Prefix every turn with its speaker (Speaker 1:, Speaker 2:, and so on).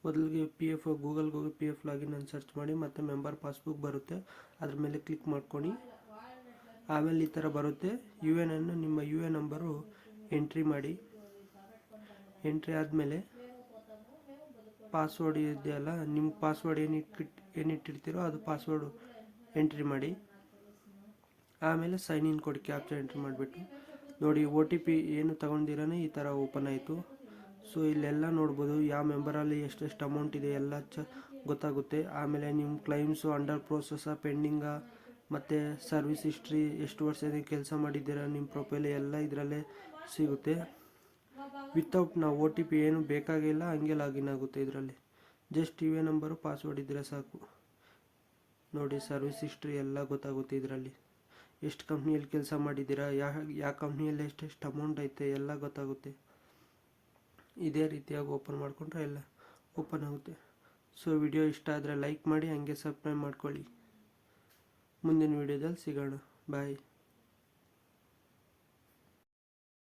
Speaker 1: ಮೊದಲಿಗೆ P F ಗೂಗಲ್ಗೆ ಹೋಗಿ P F login ಅಂತ ಸರ್ಚ್ ಮಾಡಿ, ಮತ್ತು ಮೆಂಬರ್ ಪಾಸ್ಬುಕ್ ಬರುತ್ತೆ, ಅದ್ರ ಮೇಲೆ ಕ್ಲಿಕ್ ಮಾಡ್ಕೊಂಡು ಆಮೇಲೆ ಈ ಥರ ಬರುತ್ತೆ. ಯು ಎನ್ ಅನ್ನು ನಿಮ್ಮ ಯು ಎನ್ ನಂಬರು ಎಂಟ್ರಿ ಮಾಡಿ. ಎಂಟ್ರಿ ಆದಮೇಲೆ ಪಾಸ್ವರ್ಡ್ ಇದೆಯಲ್ಲ, ನಿಮ್ಮ ಪಾಸ್ವರ್ಡ್ ಏನಿಟ್ಟಿರ್ತೀರೋ ಅದು ಪಾಸ್ವರ್ಡು ಎಂಟ್ರಿ ಮಾಡಿ. ಆಮೇಲೆ ಸೈನ್ ಇನ್ ಕೊಡಿ, ಕ್ಯಾಪ್ಚರ್ ಎಂಟ್ರಿ ಮಾಡಿಬಿಟ್ಟು. ನೋಡಿ OTP ಏನು ತಗೊಂಡಿರೋನೇ ಈ ಥರ ಓಪನ್ ಆಯಿತು. ಸೊ ಇಲ್ಲೆಲ್ಲ ನೋಡ್ಬೋದು ಯಾವ ಮೆಂಬರಲ್ಲಿ ಎಷ್ಟೆಷ್ಟು ಅಮೌಂಟ್ ಇದೆ ಎಲ್ಲ ಗೊತ್ತಾಗುತ್ತೆ. ಆಮೇಲೆ ನಿಮ್ಮ ಕ್ಲೈಮ್ಸು ಅಂಡರ್ ಪ್ರೋಸೆಸ್ಸಾ, ಪೆಂಡಿಂಗಾ, ಮತ್ತು ಸರ್ವಿಸ್ ಹಿಸ್ಟ್ರಿ, ಎಷ್ಟು ವರ್ಷದಿಂದ ಕೆಲಸ ಮಾಡಿದ್ದೀರಾ, ನಿಮ್ಮ ಪ್ರೊಫೈಲ್ ಎಲ್ಲ ಇದರಲ್ಲೇ ಸಿಗುತ್ತೆ. ವಿತೌಟ್ ನಾವು OTP ಏನು ಬೇಕಾಗಿಲ್ಲ, ಹಂಗೆ ಲಾಗಿನ್ ಆಗುತ್ತೆ ಇದರಲ್ಲಿ. Just U N number password ಇದ್ದರೆ ಸಾಕು. ನೋಡಿ ಸರ್ವಿಸ್ ಹಿಸ್ಟ್ರಿ ಎಲ್ಲ ಗೊತ್ತಾಗುತ್ತೆ ಇದರಲ್ಲಿ. ಎಷ್ಟು ಕಂಪ್ನಿಯಲ್ಲಿ ಕೆಲಸ ಮಾಡಿದ್ದೀರಾ, ಯಾವ ಕಂಪ್ನಿಯಲ್ಲಿ ಎಷ್ಟೆಷ್ಟು ಅಮೌಂಟ್ ಐತೆ ಎಲ್ಲ ಗೊತ್ತಾಗುತ್ತೆ. ಇದೇ ರೀತಿಯಾಗಿ ಓಪನ್ ಮಾಡಿಕೊಂಡ್ರೆ ಎಲ್ಲ ಓಪನ್ ಆಗುತ್ತೆ. ಸೊ ವಿಡಿಯೋ ಇಷ್ಟ ಆದರೆ ಲೈಕ್ ಮಾಡಿ, ಹಂಗೆ ಸಬ್ಸ್ಕ್ರೈಬ್ ಮಾಡ್ಕೊಳ್ಳಿ. ಮುಂದಿನ ವಿಡಿಯೋದಲ್ಲಿ ಸಿಗೋಣ. ಬಾಯ್.